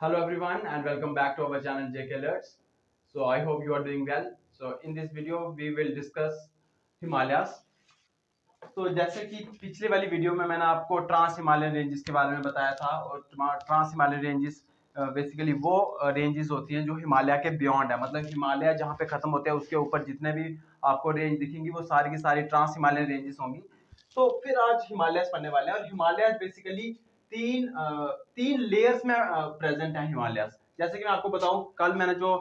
Hello everyone and welcome back to our channel JK Alerts. So I hope you are doing well. So in this video we will discuss Himalayas. तो जैसे कि पिछले वाली video में मैंने आपको trans Himalayan ranges के बारे में बताया था और ट्रांस हिमालयन रेंजेस बेसिकली वो रेंजेस होती हैं जो हिमालय के बियॉन्ड है, मतलब हिमालय जहाँ पे खत्म होते हैं उसके ऊपर जितने भी आपको रेंज दिखेंगी वो सारी की सारी ट्रांस हिमालयन रेंजेस होंगी। तो फिर आज हिमालयस पढ़ने वाले हैं और हिमालयस बेसिकली तीन लेयर्स में प्रेजेंट है हिमालयस। जैसे कि मैं आपको बताऊं, कल मैंने जो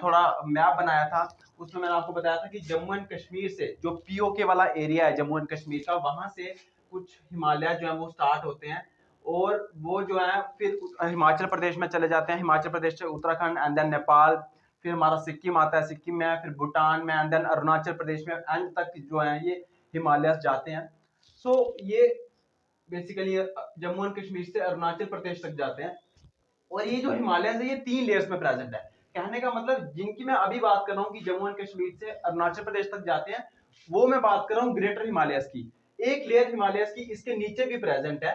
थोड़ा मैप बनाया था उसमें मैंने आपको बताया था कि जम्मू एंड कश्मीर से जो पीओके वाला एरिया है जम्मू एंड कश्मीर का, वहां से कुछ हिमालय जो है वो स्टार्ट होते हैं और वो जो है फिर हिमाचल प्रदेश में चले जाते हैं, हिमाचल प्रदेश से उत्तराखंड एंड देन नेपाल, फिर हमारा सिक्किम आता है, सिक्किम में फिर भूटान में एंड देन अरुणाचल प्रदेश में एंड तक जो है ये हिमालय जाते हैं। सो ये बेसिकली जम्मू एंड कश्मीर से अरुणाचल प्रदेश तक जाते हैं और ये जो हिमालय है ये 3 लेयर्स में प्रेजेंट है। कहने का मतलब जिनकी मैं अभी बात कर रहा हूँ कि जम्मू एंड कश्मीर से अरुणाचल प्रदेश तक जाते हैं, वो मैं बात कर रहा हूँ ग्रेटर हिमालयस की। एक लेयर हिमालयस की इसके नीचे भी प्रेजेंट है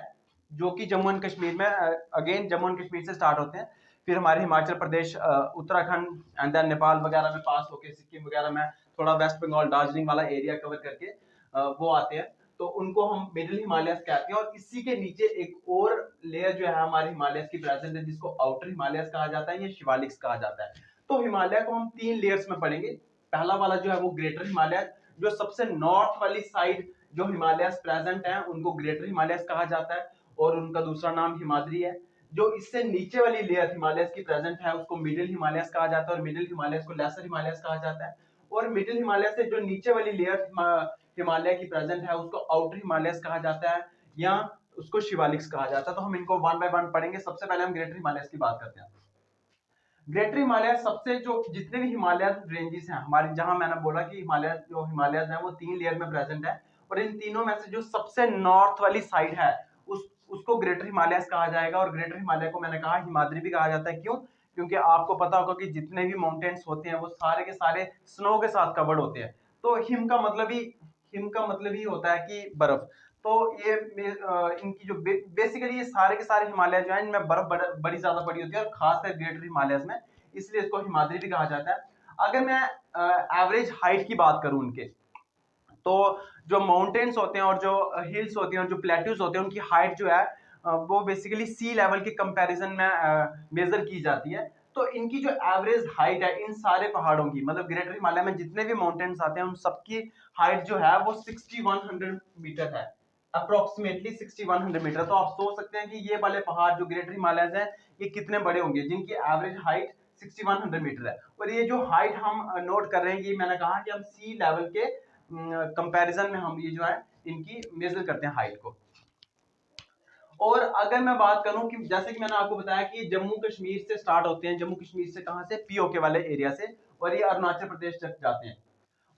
जो कि जम्मू एंड कश्मीर में अगेन जम्मू एंड कश्मीर से स्टार्ट होते हैं, फिर हमारे हिमाचल प्रदेश, उत्तराखंड एंड देन नेपाल वगैरह में पास होके सिक्किम वगैरह में थोड़ा वेस्ट बंगाल दार्जिलिंग वाला एरिया कवर करके वो आते हैं, तो उनको हम मिडिल हिमालयस कहते हैं। और इसी के नीचे एक और लेयर जो है हमारे हिमालयस की प्रेजेंट है जिसको आउटर हिमालयस कहा जाता है या शिवालिक्स कहा जाता है। तो हिमालय को हम 3 लेयर्स में पढ़ेंगे। पहला वाला जो है वो ग्रेटर हिमालय, जो सबसे नॉर्थ वाली साइड जो हिमालयस प्रेजेंट है उनको ग्रेटर हिमालयस कहा जाता है और उनका दूसरा नाम हिमाद्री है। जो इससे नीचे वाली लेयर हिमालयस की प्रेजेंट है उसको मिडिल हिमालयस कहा जाता है और मिडिल हिमालयस को लेसर हिमालयस कहा जाता है। और मिडिल हिमालय से जो नीचे वाली लेयर हिमालय की प्रेजेंट है उसको आउटर हिमालयस कहा जाता है या उसको शिवालिक्स कहा जाता है। तो हम इनको वन बाय वन पढ़ेंगे। सबसे पहले हम ग्रेटर हिमालयस की बात करते हैं। ग्रेटर हिमालय सबसे जो जितने भी हिमालय रेंजेस हैं हमारे, जहां मैंने बोला कि हिमालय जो हिमालयस है वो 3 लेयर में प्रेजेंट है और इन तीनों में से जो सबसे नॉर्थ वाली साइड है उसको ग्रेटर हिमालयस कहा जाएगा। और ग्रेटर हिमालय को मैंने कहा हिमाद्री भी कहा जाता है। क्यों? क्योंकि आपको पता होगा कि जितने भी माउंटेन्स होते हैं वो सारे के सारे स्नो के साथ कवर्ड होते हैं। तो हिम का मतलब ही होता है कि बर्फ। तो ये इनकी जो बेसिकली ये सारे के सारे हिमालय जो है इनमें बर्फ बड़ी ज्यादा पड़ी होती है और खासकर ग्रेटर हिमालयस में, इसलिए इसको हिमाद्री भी कहा जाता है। अगर मैं एवरेज हाइट की बात करूं उनके, तो जो माउंटेन्स होते हैं और जो हिल्स होती हैं और जो प्लेट्यूज होते हैं उनकी हाइट जो है वो बेसिकली सी लेवल के कंपैरिजन में मेजर की जाती है। तो इनकी जो एवरेज हाइट है इन सारे पहाड़ों की, मतलब ग्रेटर हिमालय में जितने भी माउंटेन्स आते हैं उन सबकी हाइट जो है वो 6100 मीटर है, अप्रोक्सीमेटली 6100 मीटर। तो आप सोच सकते हैं कि ये वाले पहाड़ जो ग्रेटर हिमालयस हैं ये कितने बड़े होंगे जिनकी एवरेज हाइट 6100 मीटर है। और ये जो हाइट हम नोट कर रहे हैं ये मैंने कहा कि हम सी लेवल के कंपैरिजन में हम ये जो है इनकी मेजर करते हैं हाइट को। और अगर मैं बात करूं कि जैसे कि मैंने आपको बताया कि जम्मू कश्मीर से स्टार्ट होते हैं, जम्मू कश्मीर से कहां से, पीओके वाले एरिया से, और ये अरुणाचल प्रदेश तक जाते हैं।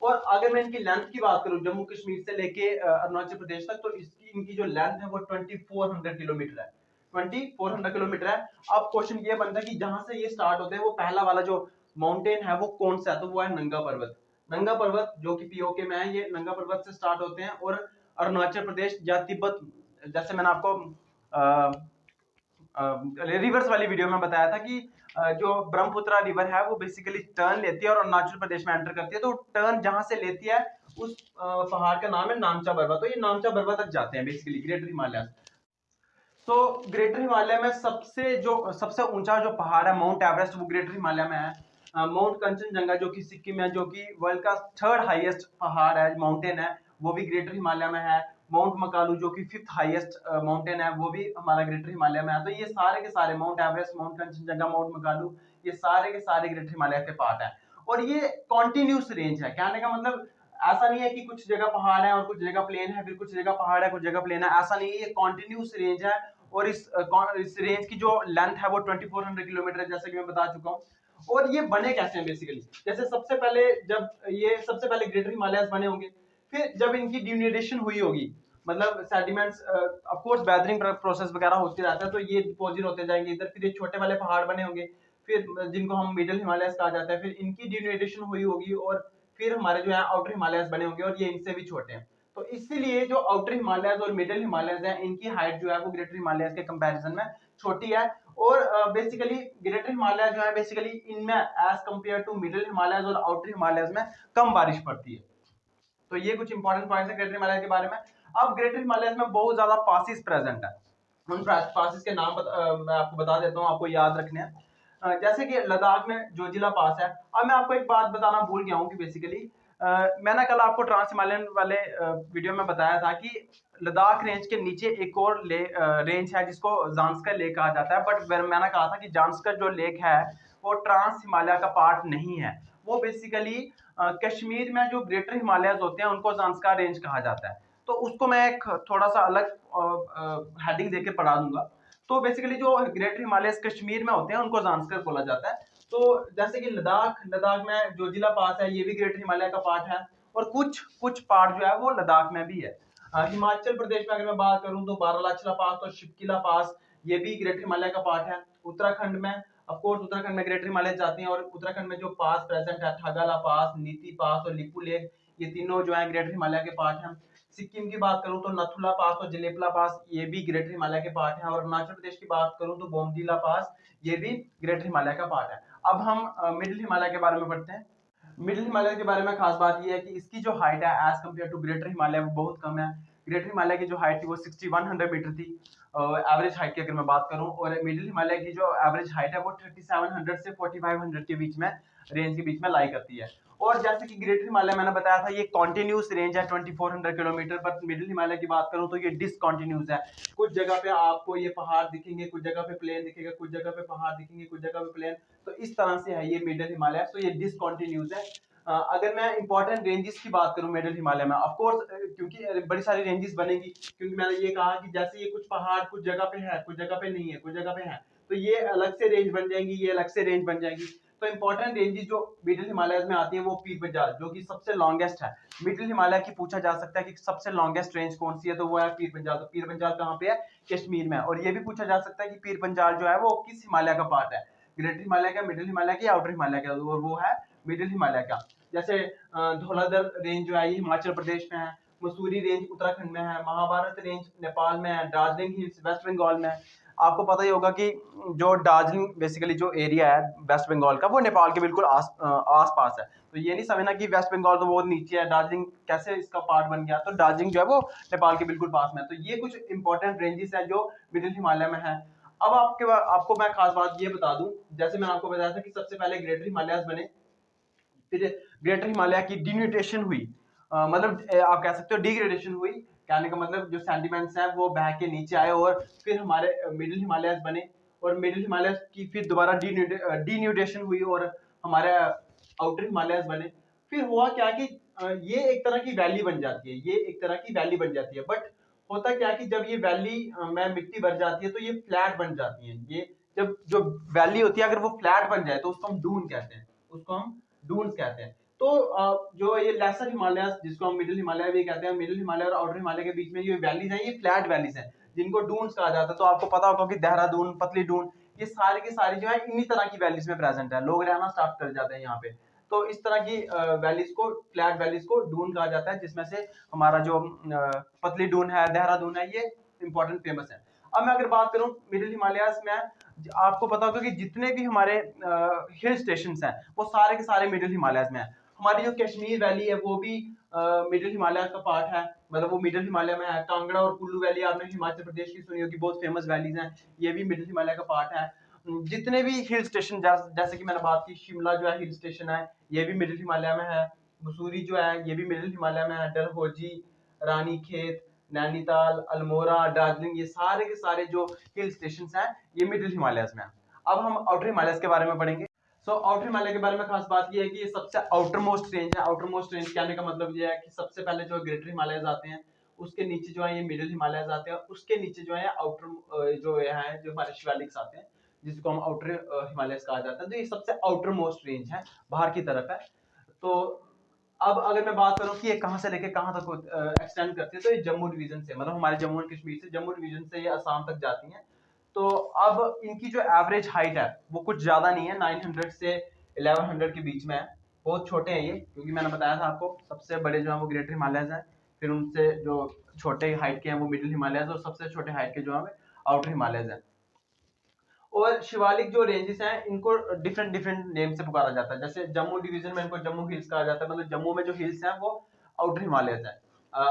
और अगर मैं इनकी लेंथ की बात करूं जम्मू कश्मीर से लेके अरुणाचल प्रदेश तक, तो इसकी इनकी जो लेंथ है वो 2400 किलोमीटर है, 2400 किलोमीटर है। अब क्वेश्चन ये बनता है कि जहां से ये स्टार्ट होते हैं वो पहला वाला जो माउंटेन है वो कौन सा है, तो वो है नंगा पर्वत। नंगा पर्वत जो कि पीओके में है, ये नंगा पर्वत से स्टार्ट होते हैं और अरुणाचल प्रदेश या तिब्बत, जैसे मैंने आपको रिवर्स वाली वीडियो में बताया था कि जो ब्रह्मपुत्र रिवर है वो बेसिकली टर्न लेती है और अरुणाचल प्रदेश में एंटर करती है। तो टर्न जहां से लेती है उस पहाड़ का नाम है नामचा बर्वा। तो ये नामचा बर्वा तक जाते हैं बेसिकली ग्रेटर हिमालय। तो ग्रेटर हिमालय में सबसे ऊंचा जो पहाड़ है माउंट एवरेस्ट वो ग्रेटर हिमालय में है। माउंट कंचनजंगा जो कि सिक्किम है, जो कि वर्ल्ड का 3rd हाईएस्ट पहाड़ है, माउंटेन है, वो भी ग्रेटर हिमालय में है। माउंट मकालू जो कि 5th हाईएस्ट माउंटेन है वो भी हमारा ग्रेटर हिमालय में है। तो ये सारे के सारे mount Everest, mount Kanchenjunga, mount Makalu, ये सारे के सारे ग्रेटर हिमालय के पार्ट है। और ये कॉन्टिन्यूस रेंज है। कहने का मतलब ऐसा नहीं है कि कुछ जगह पहाड़ है और कुछ जगह प्लेन है, फिर कुछ जगह पहाड़ है कुछ जगह प्लेन है, ऐसा नहीं है। ये कॉन्टिन्यूस रेंज है और इस रेंज की जो लेंथ है वो 2400 किलोमीटर है, जैसे कि मैं बता चुका हूँ। और ये बने कैसे हैं बेसिकली, जैसे सबसे पहले ग्रेटर हिमालयस बने होंगे, फिर जब इनकी डिन्यूडेशन हुई होगी, मतलब sediments of course weathering process वगैरह होते रहता है, तो ये डिपॉजिट होते जाएंगे इधर, फिर ये छोटे वाले पहाड़ बने होंगे, फिर जिनको हम मिडिल हिमालयस कहा जाता है, फिर इनकी डिन्यूडेशन हुई होगी और फिर हमारे जो है आउटर हिमालयस बने होंगे और ये इनसे भी छोटे हैं। तो इसीलिए जो आउटर हिमालयस और मिडिल हिमालयस हैं इनकी हाइट जो है वो ग्रेटर हिमालयस के कंपैरिजन में छोटी है। और बेसिकली ग्रेटर हिमालय जो है बेसिकली इनमें as compare to middle Himalayas और आउटर हिमालयज में कम बारिश पड़ती है। तो ये कुछ इंपॉर्टेंट पॉइंट्स है ग्रेटर हिमालय के बारे में। अब ग्रेटर हिमालय में बहुत ज्यादा पासिस प्रेजेंट है, उन पासिस के नाम मैं आपको बता देता हूँ, आपको याद रखने हैं। जैसे कि लद्दाख में जोजिला पास है। अब मैं आपको एक बात बताना भूल गया हूँ कि बेसिकली मैंने कल आपको ट्रांस हिमालयन वाले वीडियो में बताया था कि लद्दाख रेंज के नीचे एक और रेंज है जिसको जांस्कर लेक कहा जाता है, बट मैंने कहा था कि जांस्कर जो लेक है वो ट्रांस हिमालय का पार्ट नहीं है। वो बेसिकली कश्मीर में जो ग्रेटर हिमालयज होते हैं उनको जांस्कर रेंज कहा जाता है। तो उसको मैं एक थोड़ा सा अलग हेडिंग देके पढ़ा दूंगा। तो बेसिकली जो ग्रेटर हिमालयस कश्मीर में होते हैं उनको जांस्कर बोला जाता है। तो जैसे कि लद्दाख लद्दाख में जोजिला पास है, ये भी ग्रेटर हिमालय का पार्ट है, और कुछ कुछ पार्ट जो है वो लद्दाख में भी है। हिमाचल प्रदेश में अगर मैं बात करूं तो बारालाचला पास और शिपकिला पास ये भी ग्रेटर हिमालय का पार्ट है। उत्तराखंड में ऑफ कोर्स उत्तराखंड में ग्रेटर हिमालय जाती हैं, और उत्तराखंड में जो पास प्रेजेंट है थागाला पास, नीति पास और लिपू लेक, ये तीनों जो है ग्रेटर हिमालय के पार्ट हैं। सिक्किम की बात करूं तो नथुला पास और जलेपला पास ये भी ग्रेटर हिमालय के पार्ट हैं, और अरुणाचल प्रदेश की बात करूं तो बोमदीला पास ये भी ग्रेटर हिमालय का पार्ट है। अब हम मिडिल हिमालय के बारे में पढ़ते हैं। मिडिल हिमालय के बारे में खास बात यह है कि इसकी जो हाइट है as compare to Greater Himalaya वो बहुत कम है। ग्रेटर हिमालय की जो हाइट थी वो 6100 मीटर थी एवरेज हाइट की अगर मैं बात करूं, और मिडिल हिमालय की जो एवरेज हाइट है वो 3700 से 4500 के बीच में रेंज के बीच में लाई करती है। और जैसे कि ग्रेटर हिमालय मैंने बताया था ये कॉन्टिन्यूस रेंज है 2400 किलोमीटर, पर मिडिल हिमालय की बात करूं तो ये डिसकॉन्टिन्यूस है। कुछ जगह पे आपको ये पहाड़ दिखेंगे, कुछ जगह पे प्लेन दिखेगा, कुछ जगह पे पहाड़ दिखेंगे, कुछ जगह पे प्लेन। तो इस तरह से है ये मिडिल हिमालय, तो ये डिसकॉन्टिन्यूस है। अगर मैं इंपॉर्टेंट रेंजेस की बात करूं मिडिल हिमालय में, ऑफ कोर्स क्योंकि बड़ी सारी रेंजेस बनेगी, क्योंकि मैंने ये कहा कि जैसे ये कुछ पहाड़ कुछ जगह पे है, कुछ जगह पे नहीं है, कुछ जगह पे है, तो ये अलग से रेंज बन जाएंगी, ये अलग से रेंज बन जाएंगी। तो इंपॉर्टेंट रेंजेस जो मिडिल हिमालय में आती है वो पीर पंजाल जो कि सबसे लॉन्गेस्ट है। मिडिल हिमालय की पूछा जा सकता है कि सबसे लॉन्गेस्ट रेंज कौन सी है, तो वो है पीर पंजाल। तो पीर पंजाल कहाँ पे है? कश्मीर में। और ये भी पूछा जा सकता है कि पीर पंजाल जो है वो किस हिमालय का पार्ट है, ग्रेटर हिमालय का, मिडिल हिमालय का, आउटर हिमालय का, और वो है मिडिल हिमालय का। जैसे धौलाधर रेंज जो है ये हिमाचल प्रदेश में है, मसूरी रेंज उत्तराखंड में है, महाभारत रेंज नेपाल में है, दार्जिलिंग हिल्स वेस्ट बंगाल में है। आपको पता ही होगा कि जो दार्जिलिंग बेसिकली जो एरिया है वेस्ट बंगाल का वो नेपाल के बिल्कुल आस पास है। तो ये नहीं समझना कि वेस्ट बंगाल तो बहुत नीचे है, दार्जिलिंग कैसे इसका पार्ट बन गया। तो दार्जिलिंग जो है वो नेपाल के बिल्कुल पास में है। तो ये कुछ इंपॉर्टेंट रेंजेस है जो मिडिल हिमालय में है। अब आपको मैं खास बात ये बता दूं, जैसे मैंने आपको बताया था कि सबसे पहले ग्रेटर हिमालयस बने, फिर ग्रेटर हिमालय की डिन्यूटेशन हुई, मतलब आप कह सकते हो डिग्रेडेशन हुई। कहने का मतलब जो सेंटिमेंट्स हैं वो बह के नीचे आए, और फिर हमारे मिडिल हिमालयस बने, और मिडिल हिमालयस की फिर दोबारा डिन्यूटेशन हुई और हमारे आउटर हिमालयस बने। फिर हुआ क्या कि ये एक तरह की वैली बन जाती है, ये एक तरह की वैली बन जाती है। बट होता क्या कि जब ये वैली में मिट्टी भर जाती है तो ये फ्लैट बन जाती है। ये जब जो वैली होती है अगर वो फ्लैट बन जाए तो उसको हम डून कहते हैं, उसको हम डून्स कहते हैं। तो जो ये लेसर हिमालय जिसको हम मिडिल हिमालय भी कहते हैं, मिडिल हिमालय और आउटर हिमालय के बीच में ये वैलीज हैं, ये फ्लैट वैलीज हैं जिनको डून्स कहा जाता है। तो आपको पता होगा कि देहरादून, पतली डून, ये सारे के सारे जो है इन्हीं तरह की वैलीज में प्रेजेंट है। लोग रहना स्टार्ट कर जाते हैं यहाँ पे। तो इस तरह की वैलीज को, फ्लैट वैलीज को डून कहा जाता है, जिसमें से हमारा जो पतली डून है, देहरादून है, ये इंपॉर्टेंट फेमस है। अब मैं अगर बात करूं मिडिल हिमालयस में, आपको पता होगा कि जितने भी हमारे हिल स्टेशन हैं वो सारे के सारे मिडिल हिमालयस में है। हमारी जो कश्मीर वैली है वो भी मिडिल हिमालय का पार्ट है, मतलब वो मिडिल हिमालय में है। कांगड़ा और कुल्लू वैली आपने हिमाचल प्रदेश की सुनी होगी, बहुत फेमस वैलीज हैं, ये भी मिडिल हिमालय का पार्ट है। जितने भी हिल स्टेशन जैसे कि मैंने बात की, शिमला जो है हिल स्टेशन है, ये भी मिडिल हिमालय में है। मसूरी जो है ये भी मिडिल हिमालय में है। डलहौजी, रानीखेत, नैनीताल, अल्मोड़ा, दार्जिलिंग, ये सारे के सारे जो हिल स्टेशन हैं ये मिडिल हिमालयस में है। अब हम आउटर हिमालयस के बारे में पढ़ेंगे। आउटर हिमालय के बारे में खास बात ये है कि ये सबसे आउटर मोस्ट रेंज है। आउटर मोस्ट रेंज कहने का मतलब ये है कि सबसे पहले जो ग्रेटर हिमालयस आते हैं, उसके नीचे जो है ये मिडिल हिमालयस आते हैं, उसके नीचे जो है आउटर जो है जो हमारे शिवालिक्स आते हैं, जिसको हम आउटर हिमालयस कहा जाता है। तो ये सबसे आउटर मोस्ट रेंज है, बाहर की तरफ है। तो अब अगर मैं बात करूं कि ये कहां से लेके कहां तक एक्सटेंड करती है, तो ये जम्मू डिवीजन से, मतलब हमारे जम्मू एंड कश्मीर से, जम्मू डिवीजन से ये असम तक जाती हैं। तो अब इनकी जो एवरेज हाइट है वो कुछ ज्यादा नहीं है, 900 से 1100 के बीच में है। बहुत छोटे हैं ये, क्योंकि मैंने बताया था आपको सबसे बड़े जो है वो ग्रेटर हिमालयस हैं, फिर उनसे जो छोटे हाइट के हैं वो मिडिल हिमालयस, और सबसे छोटे हाइट के जो है आउटर हिमालयस हैं। और शिवालिक जो रेंजेस हैं इनको डिफरेंट डिफरेंट नेम से पुकारा जाता है। जैसे जम्मू डिवीजन में इनको जम्मू हिल्स कहा जाता है, मतलब जम्मू में जो हिल्स हैं वो आउटर हिमालयस है।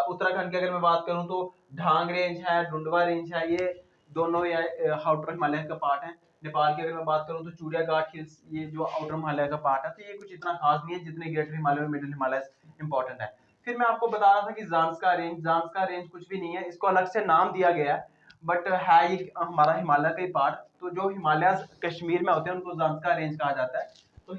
उत्तराखंड की अगर मैं बात करूं तो ढांग रेंज है, डुंडवा रेंज है, ये दोनों आउटर हिमालय का पार्ट है। नेपाल की अगर मैं बात करूं तो चूड़िया घाट हिल्स, ये जो आउटर हिमालय का पार्ट है। तो ये कुछ इतना खास नहीं है जितने ग्रेटर हिमालय और मिडिल हिमालय इंपॉर्टेंट है। फिर मैं आपको बता रहा था कि जांस्का रेंज कुछ भी नहीं है, इसको अलग से नाम दिया गया है, बट है ये हमारा हिमालय का ही पार्ट। तो जो हिमालय कश्मीर में होते हैं उनको जांस्का रेंज कहा जाता है। तो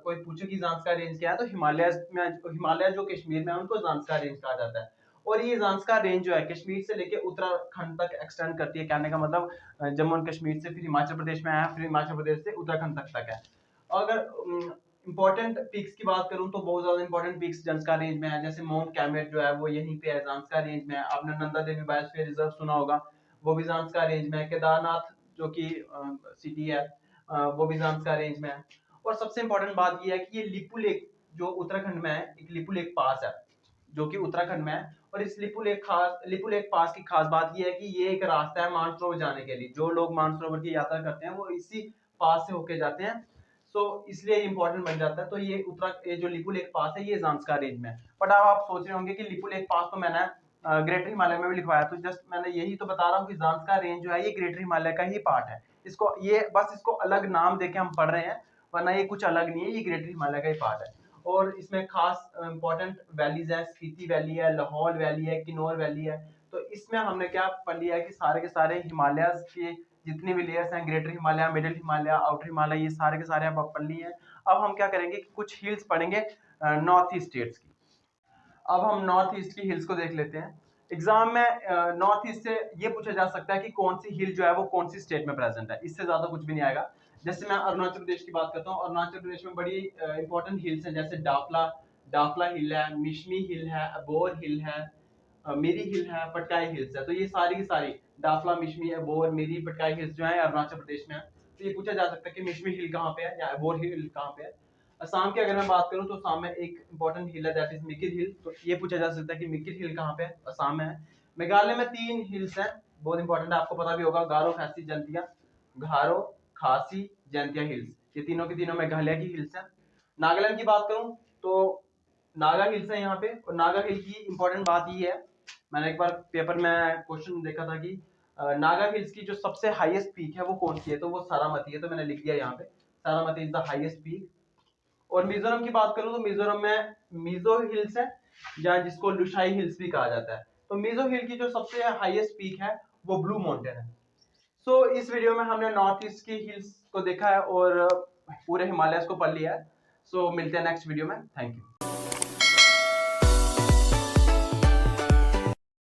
कोई पूछे कि जांस्का रेंज क्या है, तो हिमालय जो कश्मीर में है उनको जांस्का रेंज कहा जाता है। और ये जांस्का रेंज जो है कश्मीर से लेके उत्तराखंड तक एक्सटेंड करती है। कहने का मतलब जम्मू एंड कश्मीर से फिर हिमाचल प्रदेश में आया, फिर हिमाचल प्रदेश से उत्तराखंड तक है। अगर इंपॉर्टेंट पीक्स की बात करूं तो बहुत ज्यादा इंपॉर्टेंट पीक्स जांस्का रेंज में है। जैसे माउंट कैमेट जो है वो यहीं पे है, जांस्का रेंज में है। आपने नंदा देवी बायोस्फीयर रिजर्व सुना होगा, वो भी जांस्का रेंज में है। केदारनाथ जो कि सिटी है वो भी जांस्का रेंज में है। और सबसे इंपॉर्टेंट बात ये है कि ये लिपु लेक जो उत्तराखंड में है, एक लिपु लेक पास है जो कि उत्तराखंड में है। और इस लिपु लेक पास की खास बात ये है कि ये एक रास्ता है मानसरोवर जाने के लिए। जो लोग मानसरोवर की यात्रा करते हैं वो इसी पास से होके जाते हैं, सो इसलिए इंपॉर्टेंट बन जाता है। तो ये जो लिपु लेक पास है ये जांस्का रेंज में है। बट अब आप सोच रहे होंगे कि लिपु लेक पास तो मैंने ग्रेटर हिमालय में भी लिखवाया, तो जस्ट मैंने यही तो बता रहा हूँ कि जांस्का रेंज जो है ये ग्रेटर हिमालय का ही पार्ट है। इसको अलग नाम देके हम पढ़ रहे हैं, वरना ये कुछ अलग नहीं है, ये ग्रेटर हिमालय का ही पार्ट है। और इसमें खास इंपॉर्टेंट वैलीज है, स्पीति वैली है, लाहौल वैली है, किन्नौर वैली है। तो इसमें हमने क्या पढ़ लिया है कि सारे के सारे हिमालय के जितने भी लेयर्स हैं, greater Himalaya, middle Himalaya, outer Himalaya, ये सारे के सारे आप पढ़ लिए हैं। अब हम क्या करेंगे कि कुछ हिल्स पढ़ेंगे नॉर्थ ईस्ट स्टेट्स की। अब हम नॉर्थ ईस्ट की हिल्स को देख लेते हैं। एग्जाम में नॉर्थ ईस्ट से ये पूछा जा सकता है कि कौन सी हिल जो है वो कौन सी स्टेट में प्रेजेंट है, इससे ज्यादा कुछ भी नहीं आएगा। जैसे मैं अरुणाचल प्रदेश की बात करता हूँ, अरुणाचल प्रदेश में बड़ी इंपॉर्टेंट हिल्स हैं, जैसे डाफला डाफला हिल है, मिशमी हिल है, अबोर हिल है, मेरी हिल है, पटकाई हिल्स है। तो ये सारी की सारी डाफला, मिशमी, अबोर, मेरी, पटकाई हिल्स जो है अरुणाचल प्रदेश में है। तो ये पूछा जा सकता है कि मिशमी हिल कहाँ पे है या अबोर हिल कहाँ पे है। असम की अगर मैं बात करूं तो असम में एक इंपॉर्टेंट हिल है, दैट इज मिकिर हिल। तो ये पूछा जा सकता है कि मिकिर हिल कहाँ पे है, असम में है। मेघालय में 3 हिल्स हैं, बहुत इंपॉर्टेंट है, आपको पता भी होगा, गारो, खासी, जंतिया। गारो, खासी, जंतिया हिल्स, ये तीनों की तीनों मेघालय की हिल्स हैं। नागालैंड की बात करूं तो नागा हिल्स है यहाँ पे। और नागा हिल की इंपॉर्टेंट बात ये है, मैंने एक बार पेपर में क्वेश्चन देखा था कि नागा हिल्स की जो सबसे हाईएस्ट पीक है वो कौन सी है, तो वो सारामती है। तो मैंने लिख दिया यहाँ पे, Saramati is the highest peak. और मिजोरम की बात करूं तो मिजोरम में मिजो हिल्स है, या जिसको लुशाई हिल्स भी कहा जाता है। तो मिजो हिल की जो सबसे हाईएस्ट पीक है वो ब्लू माउंटेन है। सो इस वीडियो में हमने नॉर्थ ईस्ट की हिल्स को देखा है और पूरे हिमालय को पढ़ लिया है। सो मिलते हैं नेक्स्ट वीडियो में, थैंक यू।